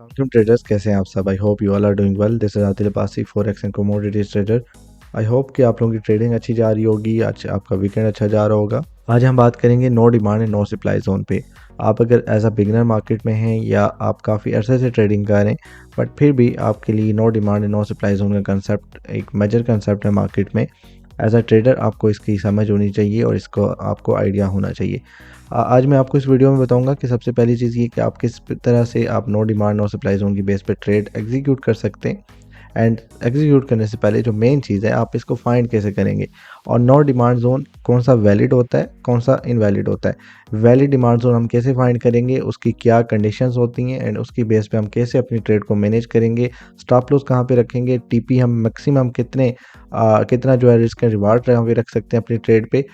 Welcome traders, कैसे हैं आप सब। I hope you all are doing well. This is Adil Abbasi, forex and commodities trader. I hope कि आप लोगों की ट्रेडिंग अच्छी जा रही होगी, आज आपका वीकेंड अच्छा जा रहा होगा। आज हम बात करेंगे no demand and no supply zone पे। आप अगर एज अ बिगिनर मार्केट में हैं या आप काफ़ी अरसे से ट्रेडिंग कर रहे हैं बट फिर भी आपके लिए no demand and no supply zone का कंसेप्ट एक मेजर कंसेप्ट है मार्केट में। एज अ ट्रेडर आपको इसकी समझ होनी चाहिए और इसको आपको आइडिया होना चाहिए। आज मैं आपको इस वीडियो में बताऊंगा कि सबसे पहली चीज़ ये कि आप किस तरह से आप no demand no supply zone की बेस पे ट्रेड एग्जीक्यूट कर सकते हैं। एंड एग्जीक्यूट करने से पहले जो मेन चीज़ है, आप इसको फाइंड कैसे करेंगे और नो डिमांड जोन कौन सा वैलिड होता है, कौन सा इनवैलिड होता है। वैलिड डिमांड जोन हम कैसे फाइंड करेंगे, उसकी क्या कंडीशंस होती हैं एंड उसकी बेस पे हम कैसे अपनी ट्रेड को मैनेज करेंगे। स्टॉप लॉस कहाँ पे रखेंगे, टीपी हम मैक्सिमम कितना जो है रिस्क एंड रिवार्ड कहाँ पे रख सकते हैं अपनी ट्रेड पे।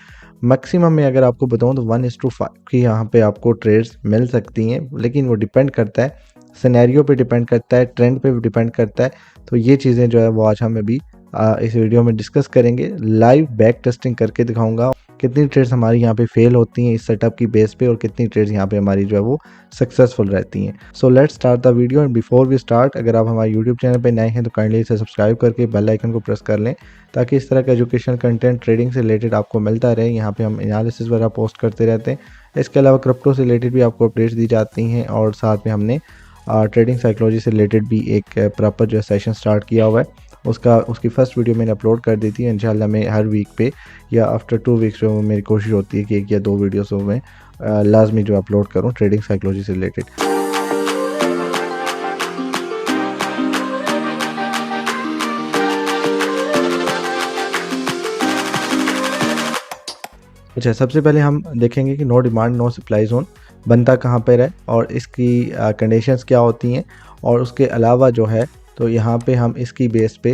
मैक्सिमम में अगर आपको बताऊं तो 1:5 की यहाँ पे आपको ट्रेड्स मिल सकती हैं, लेकिन वो डिपेंड करता है, सिनेरियो पे डिपेंड करता है, ट्रेंड पे भी डिपेंड करता है। तो ये चीज़ें जो है वो आज हम अभी इस वीडियो में डिस्कस करेंगे। लाइव बैक टेस्टिंग करके दिखाऊंगा कितनी ट्रेड्स हमारी यहाँ पे फेल होती हैं इस सेटअप की बेस पे और कितनी ट्रेड्स यहाँ पे हमारी जो है वो सक्सेसफुल रहती हैं। So let's start the video. And before we start, अगर आप हमारे यूट्यूब चैनल पे नए हैं तो काइंडली इसे सब्सक्राइब करके बेल आइकन को प्रेस कर लें ताकि इस तरह का एजुकेशनल कंटेंट ट्रेडिंग से रिलेटेड आपको मिलता रहे। यहाँ पे हम एनालिसिस वगैरह पोस्ट करते रहते हैं। इसके अलावा क्रिप्टो से रिलेटेड भी आपको अपडेट्स दी जाती हैं और साथ में हमने ट्रेडिंग साइकोलॉजी से रिलेटेड भी एक प्रॉपर जो सेशन स्टार्ट किया हुआ है। उसकी फर्स्ट वीडियो मैंने अपलोड कर दी थी। इंशाल्लाह मैं हर वीक पे या आफ्टर 2 वीक्स जो मेरी कोशिश होती है कि 1 या 2 वीडियोस मैं लाजमी जो अपलोड करूँ ट्रेडिंग साइकोलॉजी से रिलेटेड। अच्छा, सबसे पहले हम देखेंगे कि no demand no supply zone बनता कहाँ पर है और इसकी कंडीशंस क्या होती हैं। और उसके अलावा जो है तो यहाँ पे हम इसकी बेस पे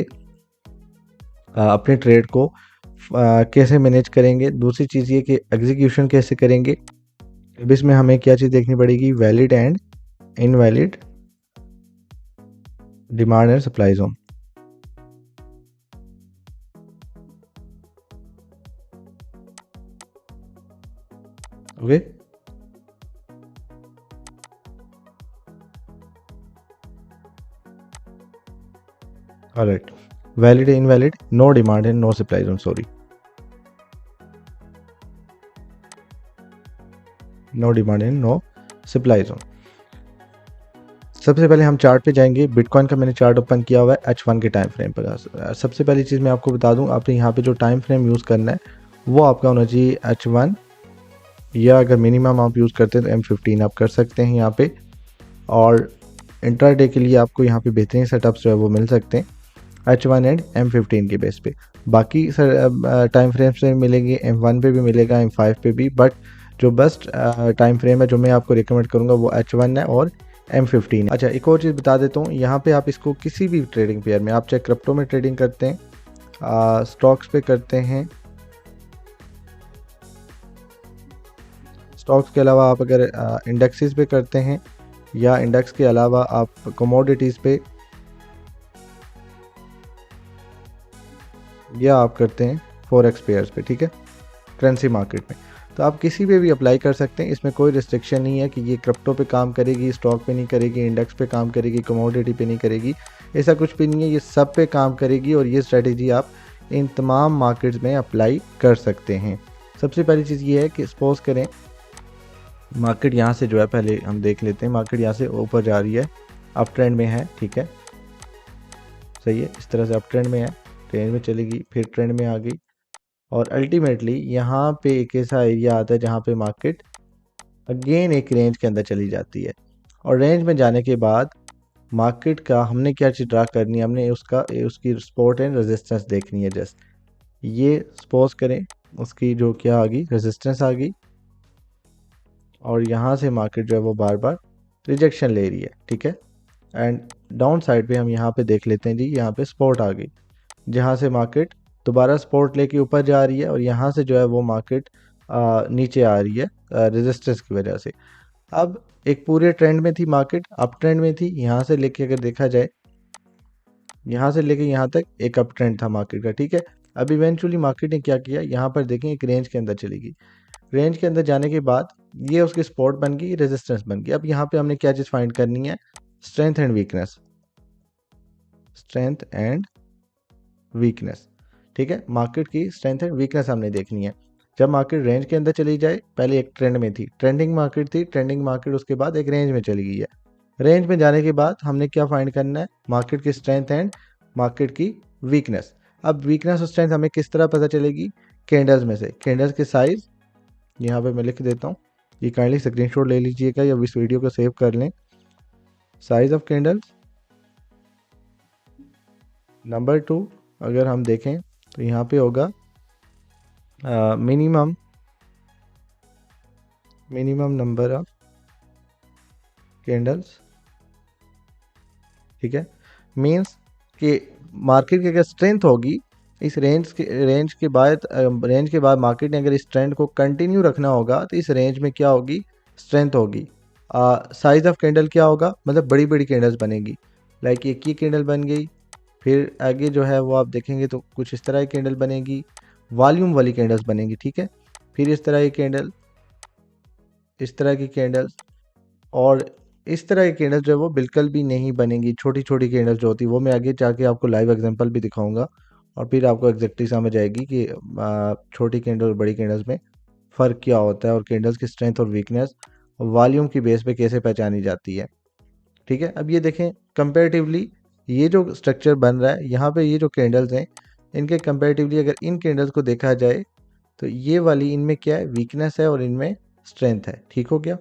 अपने ट्रेड को कैसे मैनेज करेंगे। दूसरी चीज़ ये कि एग्जीक्यूशन कैसे करेंगे। अब इसमें हमें क्या चीज़ देखनी पड़ेगी, valid and invalid demand and supply zone. Okay, alright. Valid invalid, no demand and no supply zone, sorry, no demand and no supply zone. सबसे पहले हम चार्ट पे जाएंगे। बिटकॉइन का मैंने चार्ट ओपन किया हुआ है H1 के टाइम फ्रेम पर। सबसे पहली चीज़ मैं आपको बता दूं, आपने यहाँ पे जो टाइम फ्रेम यूज़ करना है वो आपका होना चाहिए H1, या अगर मिनिमम आप यूज़ करते हैं तो M15 आप कर सकते हैं यहाँ पे। और इंट्राडे के लिए आपको यहाँ पे बेहतरीन सेटअप्स जो है वो मिल सकते हैं H1 एंड M15 के बेस पे। बाकी टाइम फ्रेम से मिलेंगे, M1 पे भी मिलेगा, M5 पे भी, बट जो बेस्ट टाइम फ्रेम है जो मैं आपको रिकमेंड करूँगा वो H1 है और M15। अच्छा, एक और चीज़ बता देता हूँ, यहाँ पे आप इसको किसी भी ट्रेडिंग पेयर में, आप चाहे क्रिप्टो में ट्रेडिंग करते हैं, स्टॉक्स पे करते हैं, स्टॉक्स के अलावा आप अगर इंडेक्सेस पे करते हैं, या इंडेक्स के अलावा आप कमोडिटीज़ पे, या आप करते हैं फॉरेक्स पेयर्स पे, ठीक है, करेंसी मार्केट में, तो आप किसी पे भी अप्लाई कर सकते हैं। इसमें कोई रिस्ट्रिक्शन नहीं है कि ये क्रिप्टो पे काम करेगी, स्टॉक पे नहीं करेगी, इंडेक्स पे काम करेगी, कमोडिटी पे नहीं करेगी, ऐसा कुछ भी नहीं है। ये सब पे काम करेगी और ये स्ट्रेटेजी आप इन तमाम मार्केट्स में अप्लाई कर सकते हैं। सबसे पहली चीज़ ये है कि सपोज करें मार्केट यहाँ से जो है, पहले हम देख लेते हैं, मार्केट यहाँ से ऊपर जा रही है, अप ट्रेंड में है, ठीक है, सही है, इस तरह से अप ट्रेंड में है, ट्रेंड में चलेगी, फिर ट्रेंड में आ गई और अल्टीमेटली यहाँ पे एक ऐसा एरिया आता है जहाँ पे मार्केट अगेन एक रेंज के अंदर चली जाती है। और रेंज में जाने के बाद मार्केट का हमने क्या चीज़ ड्रा करनी है, हमने उसकी सपोर्ट एंड रेजिस्टेंस देखनी है। जस्ट ये सपोज करें उसकी जो क्या आ गई, रेजिस्टेंस आ गई, और यहाँ से मार्केट जो है वो बार बार रिजेक्शन ले रही है, ठीक है। एंड डाउन साइड पे हम यहाँ पे देख लेते हैं जी, यहाँ पे सपोर्ट आ गई जहाँ से मार्केट दोबारा सपोर्ट लेके ऊपर जा रही है और यहाँ से जो है वो मार्केट नीचे आ रही है रेजिस्टेंस की वजह से। अब एक पूरे ट्रेंड में थी मार्केट, अप ट्रेंड में थी, यहाँ से लेके अगर देखा जाए, यहाँ से लेके यहाँ तक एक अप ट्रेंड था मार्केट का, ठीक है। अब इवेंचुअली मार्केट ने क्या किया, यहाँ पर देखें एक रेंज के अंदर चली गई। रेंज के अंदर जाने के बाद ये उसकी सपोर्ट बन गई, रेजिस्टेंस बन गई। अब यहाँ पे हमने क्या चीज़ फाइंड करनी है, strength and weakness, strength and weakness. ठीक है, मार्केट की स्ट्रेंथ एंड वीकनेस हमने देखनी है। जब मार्केट रेंज के अंदर चली जाए, पहले एक ट्रेंड में थी, ट्रेंडिंग मार्केट थी, ट्रेंडिंग मार्केट उसके बाद एक रेंज में चली गई है। रेंज में जाने के बाद हमने क्या फाइंड करना है, मार्केट की स्ट्रेंथ एंड मार्केट की वीकनेस। अब वीकनेस और स्ट्रेंथ हमें किस तरह पता चलेगी, कैंडल्स में से। कैंडल्स के साइज यहाँ पे मैं लिख देता हूँ, ये काइंडली स्क्रीनशॉट ले लीजिएगा या इस वीडियो को सेव कर लें। साइज ऑफ कैंडल्स, नंबर 2 अगर हम देखें तो यहाँ पे होगा मिनिमम नंबर ऑफ कैंडल्स। ठीक है, मीन्स कि मार्केट की अगर स्ट्रेंथ होगी, इस रेंज के बाद मार्केट ने अगर इस ट्रेंड को कंटिन्यू रखना होगा तो इस रेंज में क्या होगी, स्ट्रेंथ होगी। साइज ऑफ कैंडल क्या होगा, मतलब बड़ी बड़ी कैंडल्स बनेगी, लाइक एक ही कैंडल बन गई, फिर आगे जो है वो आप देखेंगे तो कुछ इस तरह की कैंडल बनेगी, वॉल्यूम वाली कैंडल्स बनेंगी। ठीक है, फिर इस तरह की कैंडल, इस तरह की कैंडल्स, और इस तरह की कैंडल्स जो है वो बिल्कुल भी नहीं बनेंगी। छोटी छोटी कैंडल्स जो होती है वो मैं आगे जाके आपको लाइव एग्जांपल भी दिखाऊंगा और फिर आपको एग्जैक्टली समझ आएगी कि छोटी कैंडल और बड़ी कैंडल्स में फ़र्क क्या होता है और कैंडल्स की स्ट्रेंथ और वीकनेस वॉल्यूम की बेस पे कैसे पहचानी जाती है। ठीक है, अब ये देखें कंपेरेटिवली ये जो स्ट्रक्चर बन रहा है यहाँ पे, ये जो कैंडल्स हैं इनके कंपेरेटिवली अगर इन कैंडल्स को देखा जाए तो ये वाली इनमें क्या है, वीकनेस है और इनमें स्ट्रेंथ है। ठीक हो गया,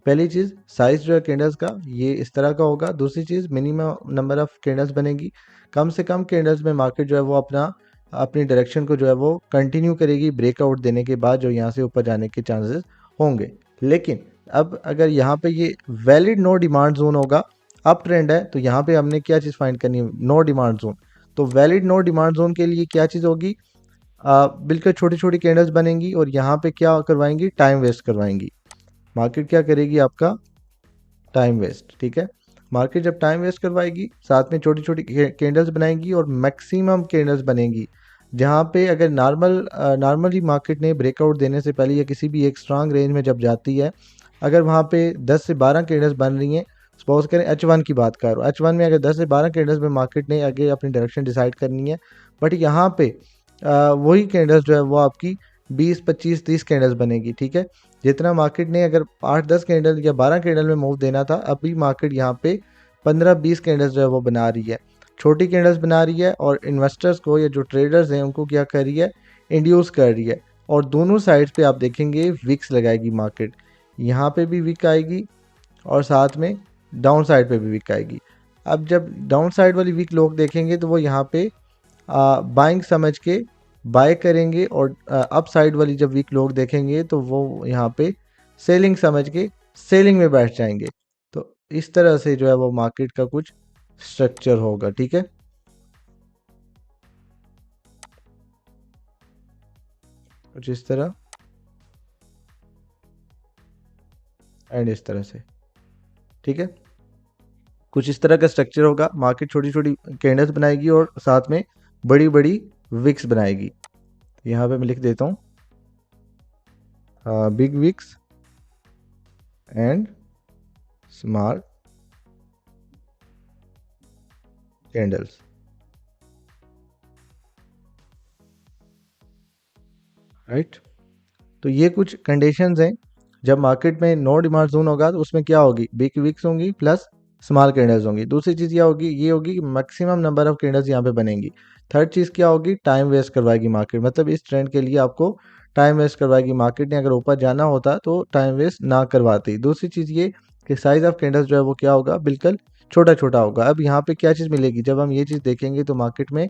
पहली चीज़ साइज जो है कैंडल्स का ये इस तरह का होगा। दूसरी चीज़ मिनिमम नंबर ऑफ कैंडल्स बनेगी, कम से कम कैंडल्स में मार्केट जो है वो अपनी डायरेक्शन को जो है वो कंटिन्यू करेगी ब्रेकआउट देने के बाद, जो यहाँ से ऊपर जाने के चांसेस होंगे। लेकिन अब अगर यहाँ पे ये वैलिड नो डिमांड जोन होगा, अप ट्रेंड है, तो यहाँ पे हमने क्या चीज़ फाइंड करनी है, नो डिमांड जोन। तो वैलिड नो डिमांड जोन के लिए क्या चीज़ होगी, बिल्कुल छोटी छोटी कैंडल्स बनेंगी और यहाँ पे क्या करवाएंगी, टाइम वेस्ट करवाएंगी। मार्केट क्या करेगी, आपका टाइम वेस्ट। ठीक है, मार्केट जब टाइम वेस्ट करवाएगी, साथ में छोटी छोटी कैंडल्स बनाएगी और मैक्सिमम कैंडल्स बनेगी। जहाँ पे अगर नॉर्मली मार्केट ने ब्रेकआउट देने से पहले या किसी भी एक स्ट्रांग रेंज में जब जाती है, अगर वहाँ पे 10 से 12 कैंडल्स बन रही हैं, सपोज करें H1 की बात कर रहा हूँ, H1 में अगर 10 से 12 कैंडल्स में मार्केट ने आगे अपनी डायरेक्शन डिसाइड करनी है, बट यहाँ पे वही कैंडल्स जो है वो आपकी 20, 25, 30 कैंडल्स बनेगी। ठीक है, जितना मार्केट ने अगर 8-10 कैंडल या 12 कैंडल में मूव देना था, अभी मार्केट यहाँ पे 15-20 कैंडल्स जो है वो बना रही है, छोटी कैंडल्स बना रही है और इन्वेस्टर्स को या जो ट्रेडर्स हैं उनको क्या कर रही है, इंड्यूस कर रही है। और दोनों साइड्स पे आप देखेंगे विक्स लगाएगी मार्केट, यहाँ पे भी विक आएगी और साथ में डाउन साइड पे भी विक आएगी। अब जब डाउन साइड वाली विक लोग देखेंगे तो वो यहाँ पे बाइंग समझ के बाय करेंगे और अप साइड वाली जब वीक लोग देखेंगे तो वो यहाँ पे सेलिंग समझ के सेलिंग में बैठ जाएंगे। तो इस तरह से जो है वो मार्केट का कुछ स्ट्रक्चर होगा। ठीक है, कुछ इस तरह एंड इस तरह से। ठीक है, कुछ इस तरह का स्ट्रक्चर होगा, मार्केट छोटी छोटी कैंडल्स बनाएगी और साथ में बड़ी बड़ी विक्स बनाएगी। यहाँ पे मैं लिख देता हूँ big wicks and small candles. Right, तो ये कुछ कंडीशंस हैं। जब मार्केट में नो डिमांड जोन होगा तो उसमें क्या होगी, बिग विक्स होंगी प्लस स्मॉल कैंडल्स होंगी। दूसरी चीज़ क्या होगी, ये होगी कि मैक्सिमम नंबर ऑफ कैंडल्स यहाँ पे बनेंगी। थर्ड चीज़ क्या होगी, टाइम वेस्ट करवाएगी मार्केट, मतलब इस ट्रेंड के लिए आपको टाइम वेस्ट करवाएगी। मार्केट ने अगर ऊपर जाना होता तो टाइम वेस्ट ना करवाती। दूसरी चीज़ ये कि साइज ऑफ कैंडल्स जो है वो क्या होगा, बिल्कुल छोटा छोटा होगा। अब यहाँ पे क्या चीज़ मिलेगी, जब हम ये चीज़ देखेंगे तो मार्केट में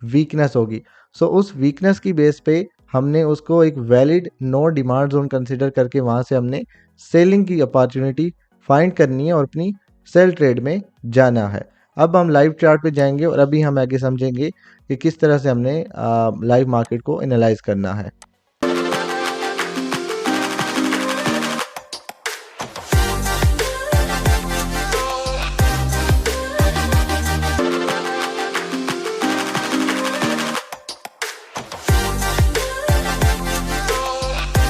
वीकनेस होगी। सो उस वीकनेस की बेस पे हमने उसको एक valid no demand zone consider करके वहाँ से हमने सेलिंग की अपॉर्चुनिटी फाइंड करनी है और अपनी सेल ट्रेड में जाना है। अब हम लाइव चार्ट पे जाएंगे और अभी हम आगे समझेंगे कि किस तरह से हमने लाइव मार्केट को एनालाइज करना है।